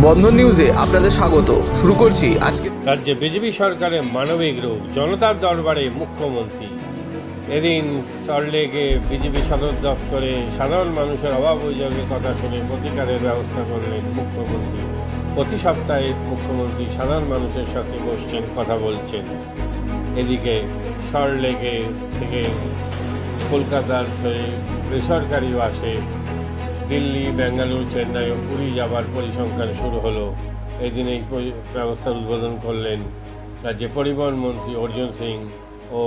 বন্ধন নিউজে আপনাদের স্বাগত। শুরু করছি আজকে। রাজ্যে বিজেপি সরকারের মানবিক রূপ, জনতার দরবারে মুখ্যমন্ত্রী। এদিন সল্টলেকে বিজেপি সদর দপ্তরে সাধারণ মানুষের অভাব অভিযোগের কথা শুনে প্রতিকারের ব্যবস্থা করলেন মুখ্যমন্ত্রী। প্রতি সপ্তাহে মুখ্যমন্ত্রী সাধারণ মানুষের সাথে বসছেন, কথা বলছেন। এদিকে সল্টলেকে থেকে কলকাতার বেসরকারি বাসে দিল্লি, বেঙ্গালুরু, চেন্নাই ও পুরী যাবার পরিসংখ্যান শুরু হলো। এদিন এই ব্যবস্থার উদ্বোধন করলেন রাজ্যের পরিবহন মন্ত্রী অর্জুন সিং ও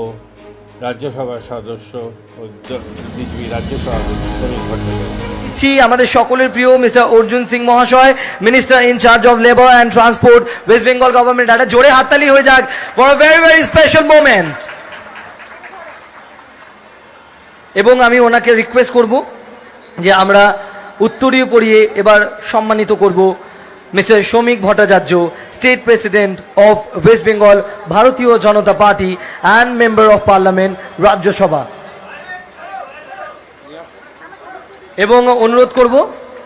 রাজ্যসভার সদস্য ও বিজেপি রাজ্য সভাপতি শ্রমিক ভট্টাচার্য। আমাদের সকলের প্রিয় মিস্টার অর্জুন সিং মহাশয়, minister in charge of labour and transport, West Bengal government. একটা জোরে হাততালি হয়ে যাক for a very very special moment. এবং আমি ওনাকে রিকোয়েস্ট করব যে আমরা উত্তরীয় পড়িয়ে এবার সম্মানিত করব mister Shramik Bhattacharya, state president of West Bengal, Bharatiya Janata Party and member of parliament, Rajya Sabha. এবং অনুরোধ করব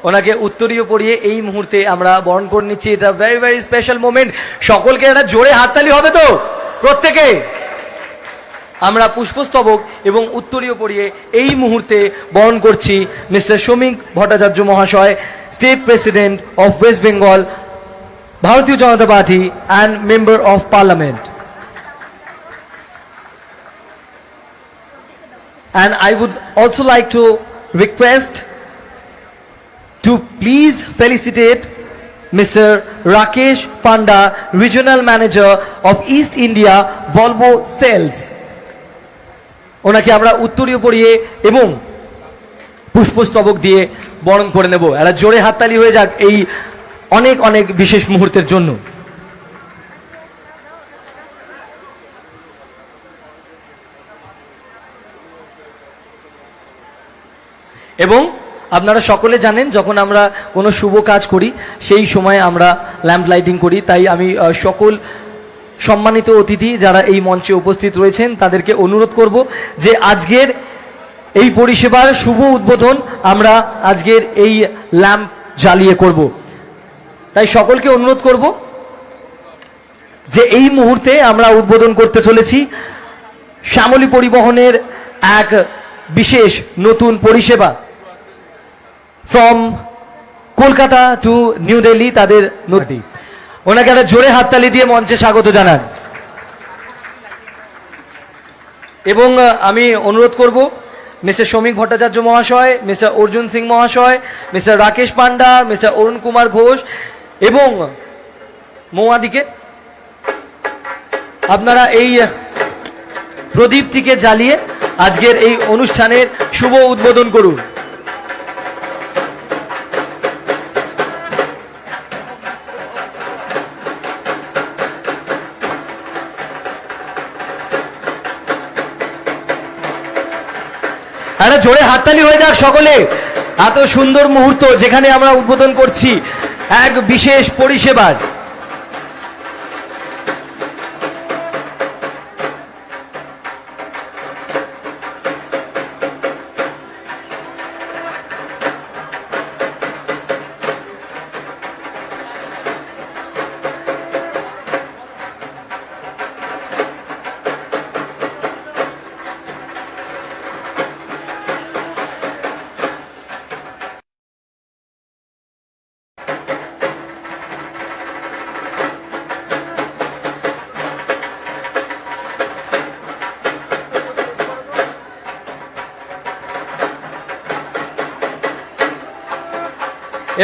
ওনাকে উত্তরীয় পড়িয়ে এই মুহূর্তে আমরা বরণ করে নিচ্ছি। এটা ভেরি ভেরি স্পেশাল মোমেন্ট। সকলকে একটা জোরে হাততালি হবে তো প্রত্যেকে? আমরা পুষ্পস্তবক এবং উত্তরীয় পড়িয়ে এই মুহূর্তে বরণ করছি মিস্টার শ্রমিক ভট্টাচার্য মহাশয়, state president of West Bengal, Bharatiya Janata Party and member of parliament. And I would also like to request to please felicitate Mr. Rakesh Panda, Regional Manager of East India Volvo Sales. ওনাকে আমরা উত্তরীয় পড়িয়ে এবং পুষ্পস্তবক দিয়ে বরণ করে নেব। একটা জোরে হাততালি হয়ে যাক এই অনেক অনেক বিশেষ মুহূর্তের জন্য। এবং আপনারা সকলে জানেন, যখন আমরা কোনো শুভ কাজ করি সেই সময় আমরা ল্যাম্প লাইটিং করি। তাই আমি সকল সম্মানিত অতিথি যারা এই মঞ্চে উপস্থিত রয়েছেন তাদেরকে অনুরোধ করব যে আজকের এই পরিষেবার শুভ উদ্বোধন আমরা আজকের এই ল্যাম্প জ্বালিয়ে করব। তাই সকলকে অনুরোধ করব যে এই মুহূর্তে আমরা উদ্বোধন করতে চলেছি শ্যামলী পরিবহনের এক বিশেষ নতুন পরিষেবা from Kolkata two new Delhi. তাদের নদী ওনাকে একটা জোরে হাততালি দিয়ে মঞ্চে স্বাগত জানান। এবং আমি অনুরোধ করব মিস্টার শ্রমিক ভট্টাচার্য মহাশয়, মিস্টার অর্জুন সিং মহাশয়, মিস্টার রাকেশ পান্ডা, মিস্টার অরুণ কুমার ঘোষ এবং মৌয়াদিকে আপনারা এই প্রদীপটিকে জ্বালিয়ে আজকের এই অনুষ্ঠানের শুভ উদ্বোধন করুন। একটা জোরে হাততালি হয়ে যাক সকলে। এত সুন্দর মুহূর্ত যেখানে আমরা উদ্বোধন করছি এক বিশেষ পরিষেবার।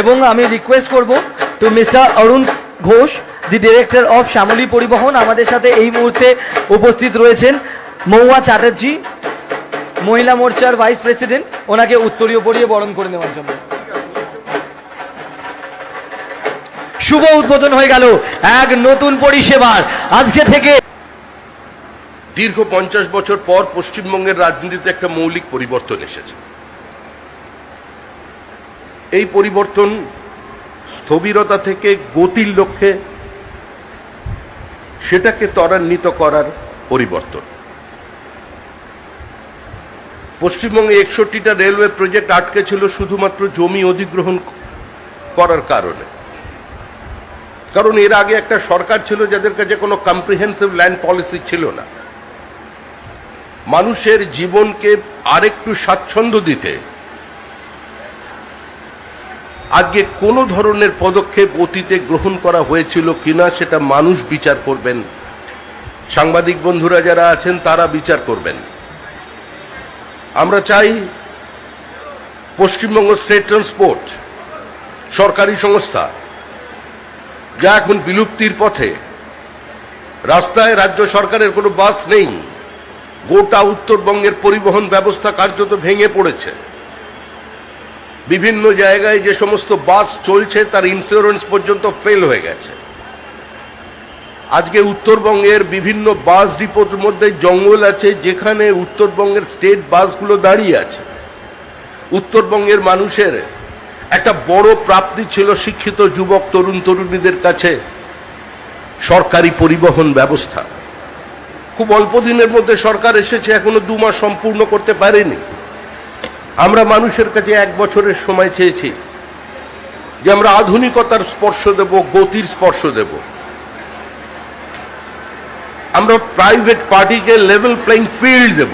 এবং আমি রিকোয়েস্ট করব to mister Arun Ghosh, the director of Shyamoli Paribahan. আমাদের সাথে এই মুহূর্তে উপস্থিত রয়েছেন মহুয়া চ্যাটার্জি, মহিলা মোর্চার ভাইস প্রেসিডেন্ট। ওনাকে উত্তরীয় পড়িয়ে বরণ করে নেওয়ার জন্য। শুভ উদ্বোধন হয়ে গেল এক নতুন পরিষেবার আজকে থেকে। দীর্ঘ 50 বছর পর পশ্চিমবঙ্গের রাজনীতিতে একটা মৌলিক পরিবর্তন এসেছে। এই পরিবর্তন স্থবিরতা থেকে গতির লক্ষ্যে সেটাকে ত্বরান্বিত করার পরিবর্তন। পশ্চিমবঙ্গে 61টা রেলওয়ে প্রজেক্ট আটকে ছিল শুধুমাত্র জমি অধিগ্রহণ করার কারণে। কারণ এর আগে একটা সরকার ছিল যাদের কাছে কোনো কম্প্রিহেন্সিভ ল্যান্ড পলিসি ছিল না। মানুষের জীবনকে আরেকটু স্বাচ্ছন্দ্য দিতে আজকে কোনো ধরনের পদক্ষেপ অতীতে গ্রহণ করা হয়েছিল কিনা সেটা মানুষ বিচার করবেন, সাংবাদিক বন্ধুরা যারা আছেন তারা বিচার করবেন। আমরা চাই পশ্চিমবঙ্গ স্টেট ট্রান্সপোর্ট সরকারি সংস্থা যা এখন বিলুপ্তির পথে, রাস্তায় রাজ্য সরকারের কোনো বাস নেই, গোটা উত্তরবঙ্গের পরিবহন ব্যবস্থা কার্যত ভেঙে পড়েছে। বিভিন্ন জায়গায় যে সমস্ত বাস চলছে তার ইন্স্যুরেন্স পর্যন্ত ফেল হয়ে গেছে। আজকে উত্তরবঙ্গের বিভিন্ন বাস ডিপোর মধ্যে জঙ্গল আছে যেখানে উত্তরবঙ্গের স্টেট বাসগুলো দাঁড়িয়ে আছে। উত্তরবঙ্গের মানুষের একটা বড় প্রাপ্তি ছিল শিক্ষিত যুবক তরুণ তরুণীদের কাছে সরকারি পরিবহন ব্যবস্থা। খুব অল্প দিনের মধ্যে সরকার এসেছে, এখনো 2 মাস সম্পূর্ণ করতে পারেনি। আমরা মানুষের কাছে 1 বছরের সময় চেয়েছি যে আমরা আধুনিকতার স্পর্শ দেব, গতির স্পর্শ দেব। আমরা প্রাইভেট পার্টিকে লেভেল প্লেইং ফিল্ড দেব,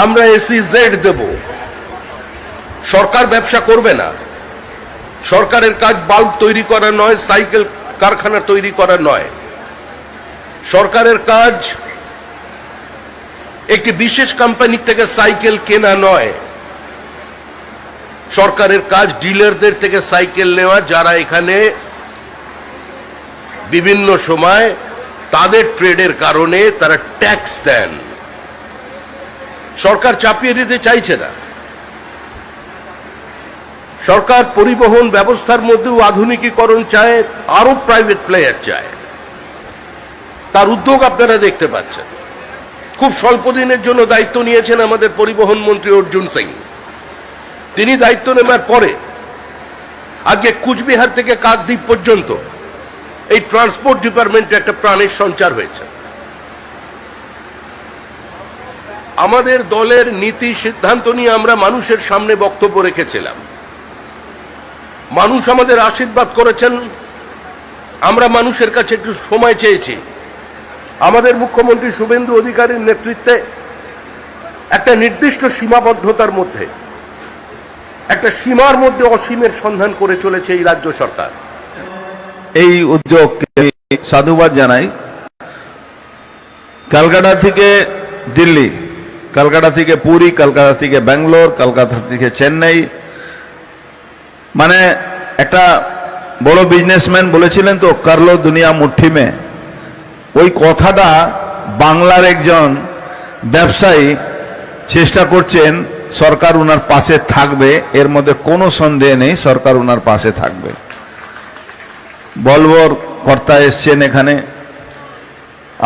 আমরা SEZ দেব। সরকার ব্যবসা করবে না। সরকারের কাজ বাল্ব তৈরি করা নয়, সাইকেল কারখানা তৈরি করা নয়। সরকারের কাজ একটি বিশেষ কোম্পানি থেকে সাইকেল কেনা নয়। সরকারের কাজ ডিলারদের থেকে সাইকেল নেওয়া যারা এখানে বিভিন্ন সময় তাদের ট্রেডের কারণে তারা ট্যাক্স দেন। সরকার চাপিয়ে দিতে চাইছে না। সরকার পরিবহন ব্যবস্থার মধ্যেও আধুনিকীকরণ চায়, আরো প্রাইভেট প্লেয়ার চায়। তার উদ্যোগ আপনারা দেখতে পাচ্ছেন। খুব স্বল্প দিনের জন্য দায়িত্ব নিয়েছেন আমাদের পরিবহন মন্ত্রী অর্জুন সিং। তিনি দায়িত্ব নেবার পরে আজকে কুচবিহার থেকে কাকদ্বীপ পর্যন্ত এই ট্রান্সপোর্ট ডিপার্টমেন্টে একটা প্রাণের সঞ্চার হয়েছে। আমাদের দলের নীতি সিদ্ধান্ত নিয়ে আমরা মানুষের সামনে বক্তব্য রেখেছিলাম। মানুষ আমাদের আশীর্বাদ করেছেন। আমরা মানুষের কাছে একটু সময় চেয়েছি। আমাদের মুখ্যমন্ত্রী শুভেন্দু অধিকারীর নেতৃত্বে একটা নির্দিষ্ট সীমাবদ্ধতার মধ্যে, একটা সীমার মধ্যে অসীমের সন্ধান করে চলেছে এই রাজ্য সরকার। এই উদ্যোগকে সাধুবাদ জানাই। ক্যালকাটা থেকে দিল্লি, কলকাতা থেকে পুরী, কলকাতা থেকে ব্যাঙ্গালোর, কলকাতা থেকে চেন্নাই, মানে একটা বড় বিজনেসম্যান বলেছিলেন তো, করলো দুনিয়া মুঠি মে। ওই কথাটা বাংলার একজন ব্যবসায়ী চেষ্টা করছেন, সরকার ওনার পাশে থাকবে, এর মধ্যে কোনো সন্দেহ নেই, সরকার ওনার পাশে থাকবে। বলবর কর্তা এসছেন এখানে,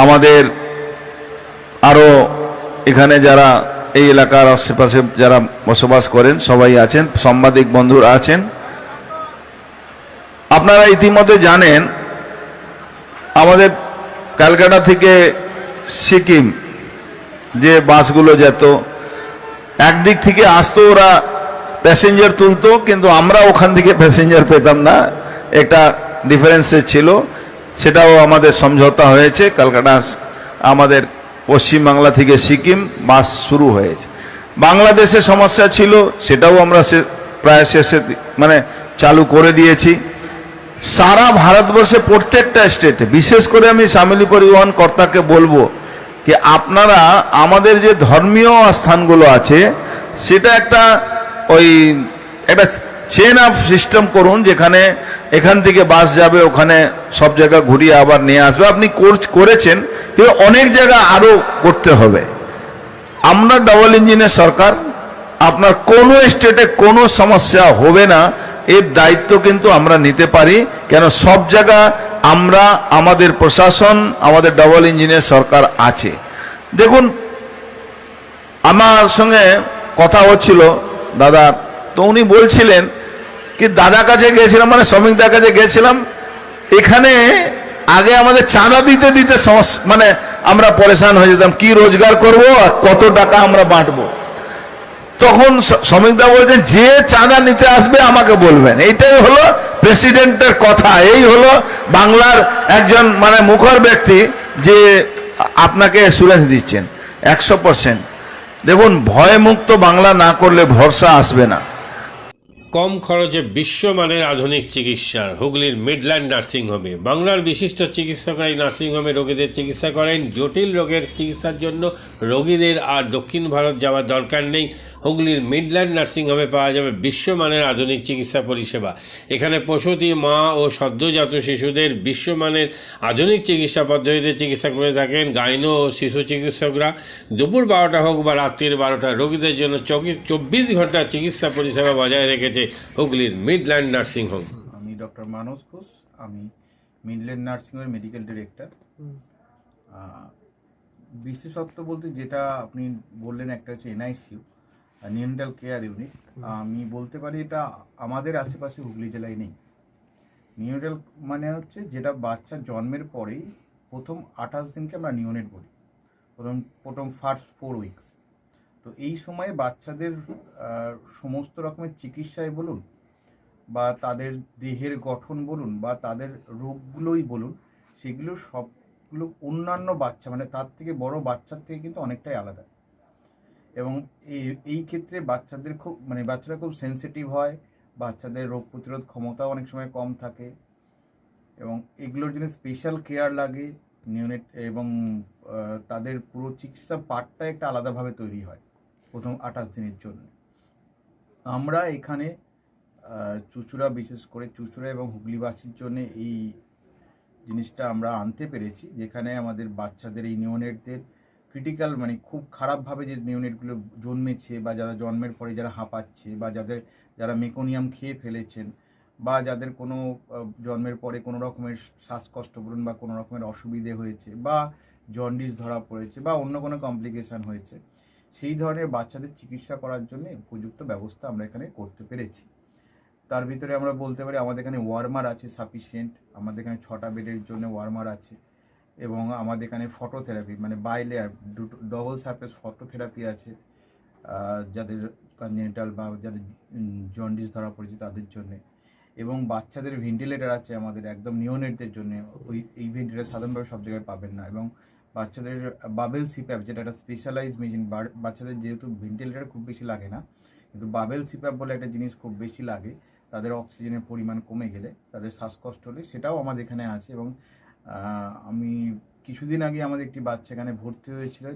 আমাদের আরো এখানে যারা এই এলাকার আশেপাশে যারা বসবাস করেন সবাই আছেন, সাংবাদিক বন্ধুরা আছেন। আপনারা ইতিমধ্যে জানেন আমাদের ক্যালকাটা থেকে সিকিম যে বাসগুলো যেত, একদিক থেকে আসতো, ওরা প্যাসেঞ্জার তুলতো, কিন্তু আমরা ওখান থেকে প্যাসেঞ্জার পেতাম না, একটা ডিফারেন্সে ছিল। সেটাও আমাদের সমঝোতা হয়েছে। কলকাতা আমাদের পশ্চিমবাংলা থেকে সিকিম বাস শুরু হয়েছে। বাংলাদেশে সমস্যা ছিল, সেটাও আমরা প্রায় শেষে মানে চালু করে দিয়েছি। সারা ভারতবর্ষে প্রত্যেকটা স্টেটে, বিশেষ করে আমি সামিলি পরিবহন কর্তাকে বলবো যে আপনারা আমাদের যে ধর্মীয় স্থানগুলো আছে সেটা একটা চেন অফ সিস্টেম করুন, যেখানে এখান থেকে বাস যাবে, ওখানে সব জায়গা ঘুরিয়ে আবার নিয়ে আসবে। আপনি করেছেন, কিন্তু অনেক জায়গা আরো করতে হবে। আমরা ডাবল ইঞ্জিনের সরকার, আপনার কোনো স্টেটে কোনো সমস্যা হবে না, এর দায়িত্ব কিন্তু আমরা নিতে পারি। কেন সব জায়গা আমরা, আমাদের প্রশাসন, আমাদের ডাবল ইঞ্জিনের সরকার আছে। দেখুন, আমার সঙ্গে কথা হচ্ছিল দাদা, তো উনি বলছিলেন কি দাদা কাছে গেছিলাম, মানে শ্রমিকদার কাছে গেছিলাম, এখানে আগে আমাদের চাঁদা দিতে দিতে মানে আমরা পরেশান হয়ে যেতাম, কি রোজগার করব আর কত টাকা আমরা বাঁটবো। তখন শ্রমিকদা বলছেন যে চাঁদা নিতে আসবে আমাকে বলবেন, এইটাই হলো প্রেসিডেন্টের কথা, এই হলো বাংলার একজন মানে মুখর ব্যক্তি যে আপনাকে অ্যাসুরেন্স দিচ্ছেন 100%। দেখুন, ভয়মুক্ত বাংলা না করলে ভরসা আসবে না। কম খরচে বিশ্বমানের আধুনিক চিকিৎসার হুগলির মিডল্যান্ড নার্সিংহোমে বাংলার বিশিষ্ট চিকিৎসকরা এই নার্সিংহোমে রোগীদের চিকিৎসা করেন। জটিল রোগের চিকিৎসার জন্য রোগীদের আর দক্ষিণ ভারত যাওয়ার দরকার নেই। হুগলির মিডল্যান্ড নার্সিংহোমে পাওয়া যাবে বিশ্বমানের আধুনিক চিকিৎসা পরিষেবা। এখানে প্রসূতি মা ও সদ্যজাত শিশুদের বিশ্বমানের আধুনিক চিকিৎসা পদ্ধতিতে চিকিৎসা করে থাকেন গাইনো ও শিশু চিকিৎসকরা। দুপুর 12টা হোক বা রাত্রির 12টা, রোগীদের জন্য 24 ঘন্টা চিকিৎসা পরিষেবা বজায় রেখেছে হুগলির মিডল্যান্ড নার্সিংহোম। আমি ডক্টর মানস ঘোষ, আমি মিডল্যান্ড নার্সিংহোমের মেডিকেল ডিরেক্টর। বিশেষত্ব বলতে যেটা আপনি বললেন, একটা হচ্ছে এনআইসিইউ, নিউনেটাল কেয়ার ইউনিট। আমি বলতে পারি এটা আমাদের আশেপাশে হুগলি জেলায় নেই। নিউনেটাল মানে হচ্ছে যেটা বাচ্চা জন্মের পরেই প্রথম 28 দিনকে আমরা নিউনেট বলি, প্রথম ফার্স্ট 4 উইকস। তো এই সময়ে বাচ্চাদের সমস্ত রকমের চিকিৎসায় বলুন বা তাদের দেহের গঠন বলুন বা তাদের রোগগুলোই বলুন, সেগুলো সবগুলো অন্যান্য বাচ্চা মানে তার থেকে বড় বাচ্চার থেকে কিন্তু অনেকটাই আলাদা। এবং এই ক্ষেত্রে বাচ্চাদের বাচ্চারা খুব সেন্সিটিভ হয়, বাচ্চাদের রোগ প্রতিরোধ ক্ষমতাও অনেক সময় কম থাকে এবং এগুলোর জন্য স্পেশাল কেয়ার লাগে নিউনেট, এবং তাদের পুরো চিকিৎসা পার্টটা একটা আলাদাভাবে তৈরি হয় প্রথম 28 দিনের জন্য। আমরা এখানে চুঁচুড়া, বিশেষ করে চুঁচুড়া এবং হুগলিবাসীর জন্য এই জিনিসটা আমরা আনতে পেরেছি, যেখানে আমাদের বাচ্চাদের এই নিউনেটদের ক্রিটিক্যাল খুব খারাপভাবে যে নিউনেটগুলো জন্মেছে বা যারা জন্মের পরে যারা হাঁপাচ্ছে বা যারা মেকোনিয়াম খেয়ে ফেলেছেন বা যাদের কোনো জন্মের পরে কোনো রকমের শ্বাসকষ্ট বলুন বা কোনো রকমের অসুবিধে হয়েছে বা জন্ডিস ধরা পড়েছে বা অন্য কোনো কমপ্লিকেশান হয়েছে, সেই ধরনের বাচ্চাদের চিকিৎসা করার জন্য উপযুক্ত ব্যবস্থা আমরা এখানে করতে পেরেছি। তার ভিতরে আমরা বলতে পারি আমাদের এখানে ওয়ার্মার আছে সাফিসিয়েন্ট, আমাদের এখানে 6টা বেডের জন্য ওয়ার্মার আছে, এবং আমাদের এখানে phototherapy bilayer double surface phototherapy আছে যাদের কনজেনিটাল বা যাদের জন্ডিস ধরা পড়েছে তাদের জন্যে, এবং বাচ্চাদের ভেন্টিলেটার আছে আমাদের একদম নিওনেটদের জন্য। এই ভেন্টিলেটার সাধারণভাবে সব জায়গায় পাবেন না, এবং বাচ্চাদের বাবেল সিপ্যাপ যেটা একটা স্পেশালাইজ মেশিন, বাচ্চাদের যেহেতু ভেন্টিলেটার খুব বেশি লাগে না, কিন্তু বাবেল সিপ্যাপ বলে একটা জিনিস খুব বেশি লাগে, তাদের অক্সিজেনের পরিমাণ কমে গেলে, তাদের শ্বাসকষ্ট হলে, সেটাও আমাদের এখানে আছে। এবং আমি কিছুদিন আগে আমাদের একটি বাচ্চা এখানে ভর্তি হয়েছিলেন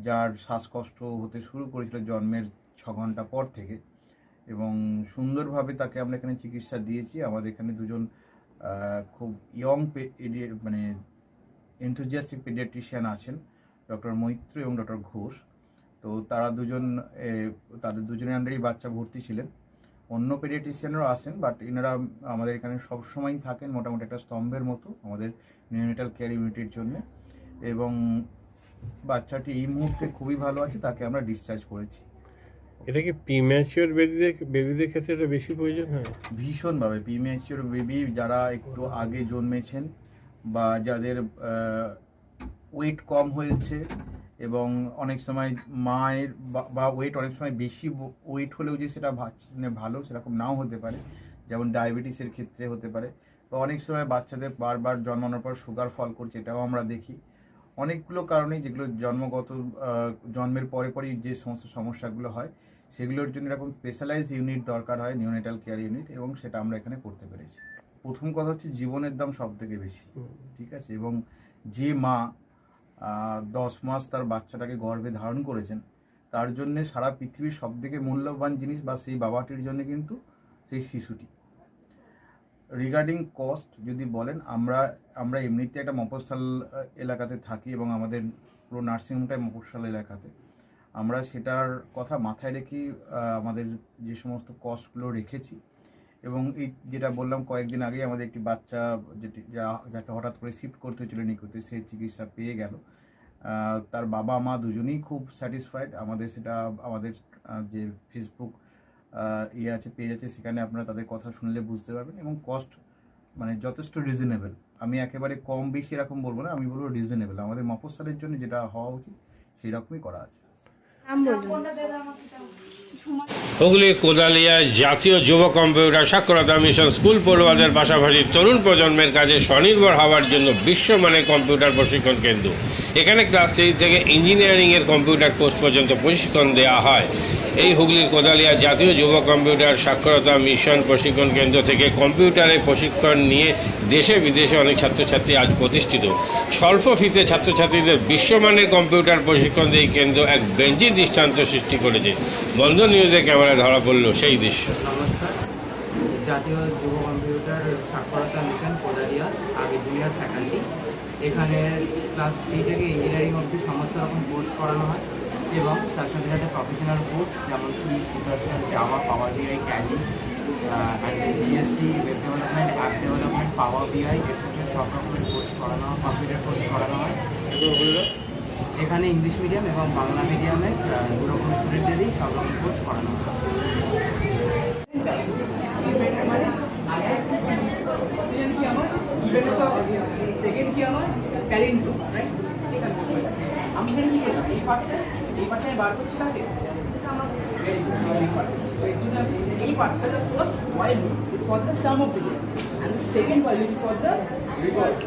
যার শ্বাসকষ্ট হতে শুরু করেছিল জন্মের 6 ঘন্টা পর থেকে, এবং সুন্দরভাবে তাকে আমরা এখানে চিকিৎসা দিয়েছি। আমাদের এখানে দুজন খুব ইয়ং এনথুজিয়াস্টিক পেডিয়াট্রিশিয়ান আছেন, ডক্টর মৈত্র এবং ডক্টর ঘোষ। তো তারা তাদের দুজনের আন্ডারেই বাচ্চা ভর্তি ছিলেন। অন্য পেডিয়াট্রিশিয়ানরাও আসেন, বাট এনারা আমাদের এখানে সবসময়ই থাকেন মোটামুটি একটা স্তম্ভের মতো আমাদের নিউনেটাল কেয়ার ইউনিটের জন্য। এবং বাচ্চাটি এই মুহূর্তে খুবই ভালো আছে, তাকে আমরা ডিসচার্জ করেছি। এটা কি প্রিম্যাচিওর বেবিদের ক্ষেত্রে এটা বেশি প্রয়োজন হয়? ভীষণভাবে প্রিম্যাচিওর বেবি যারা একটু আগে জন্মেছেন বা যাদের ওয়েট কম হয়েছে, এবং অনেক সময় মায়ের বা ওয়েট অনেক সময় বেশি ওয়েট হলেও যে সেটা ভালো সেরকম নাও হতে পারে, যেমন ডায়াবেটিসের ক্ষেত্রে হতে পারে, বা অনেক সময় বাচ্চাদের বারবার জন্মানোর পর সুগার ফল করছে, এটাও আমরা দেখি। অনেকগুলো কারণেই যেগুলো জন্মের পরেই যে সমস্ত সমস্যাগুলো হয়, সেগুলোর জন্য এরকম স্পেশালাইজড ইউনিট দরকার হয়, নিউনেটাল কেয়ার ইউনিট, এবং সেটা আমরা এখানে করতে পেরেছি। প্রথম কথা হচ্ছে জীবনের দাম সব থেকে বেশি, ঠিক আছে, এবং যে মা 10 মাস তার বাচ্চাটাকে গর্ভে ধারণ করেছেন, তার জন্য সারা পৃথিবীর সব থেকে মূল্যবান জিনিস বা সেই বাবাটির জন্য কিন্তু সেই শিশুটি। রিগার্ডিং কস্ট যদি বলেন, আমরা এমনিতে একটা মফস্বল এলাকাতে থাকি এবং আমাদের পুরো নার্সিংহোমটাই মফস্বল এলাকাতে। আমরা সেটার কথা মাথায় রেখেই আমাদের যে সমস্ত কস্টগুলো রেখেছি, এবং এই যেটা বললাম কয়েকদিন আগে আমাদের একটি বাচ্চা যাকে হঠাৎ করে শিফট করতে হয়েছিল নিকুতে, সেই চিকিৎসা পেয়ে গেল। তার বাবা মা দুজনেই খুব স্যাটিসফাইড। আমাদের যে ফেসবুক পেজ আছে, সেখানে আপনারা তাদের কথা শুনলে বুঝতে পারবেন, এবং কস্ট যথেষ্ট রিজনেবল। আমি একেবারে কম বেশি এরকম বলবো না, আমি বলবো রিজনেবল। আমাদের মফস্বলের জন্য যেটা হওয়া উচিত সেই রকমই করা আছে। নাম বলুন। হুগলির কোদালিয়া জাতীয় যুব কম্পিউটার সাক্ষরতা মিশন স্কুল পড়ুয়াদের পাশাপাশি তরুণ প্রজন্মের কাজে স্বনির্ভর হওয়ার জন্য বিশ্বমানের কম্পিউটার প্রশিক্ষণ কেন্দ্র। এখানে ক্লাস 3 থেকে ইঞ্জিনিয়ারিংয়ের কম্পিউটার কোর্স পর্যন্ত প্রশিক্ষণ দেওয়া হয়। এই হুগলির কোদালিয়া জাতীয় যুব কম্পিউটার সাক্ষরতা মিশন প্রশিক্ষণ কেন্দ্র থেকে কম্পিউটারের প্রশিক্ষণ নিয়ে দেশে বিদেশে অনেক ছাত্রছাত্রী আজ প্রতিষ্ঠিত। স্বল্প ফিতে ছাত্রছাত্রীদের বিশ্বমানের কম্পিউটার প্রশিক্ষণ দিয়ে এই কেন্দ্র এক বেঞ্চি দৃষ্টান্ত সৃষ্টি করেছে। বন্ধন নিউজের ক্যামেরায় ধরা পড়ল সেই দৃশ্য। নমস্কার, জাতীয় যুব কম্পিউটার সাক্ষরতা মিশন কোদালিয়া, আমি জুনিয়র ফ্যাকাল্টি। এখানে ক্লাস 3 থেকে ইঞ্জিনিয়ারিং অবধি সমস্ত রকম কোর্স করানো হয় এবং তার সাথে সাথে প্রফেশনাল কোর্স যেমন সি++, Java, power BI, tally, GST, web development, app development, power BI etcetera সব রকমের কোর্স করানো হয়, কম্পিউটার কোর্স করানো হয়। এখানে ইংলিশ মিডিয়াম এবং বাংলা মিডিয়ামে দু রকম স্টুডেন্টদেরই সব রকম কোর্স করানো হয়। সেকেন্ড কি আমার ট্যালেন্ট গ্রুপ, রাইট? আমি এখানে কি করলাম, এই পার্টটা আমি বার করছি কাকে, এই পার্টটা the first while loop is for the sum of digits and the second while loop is for the reverse.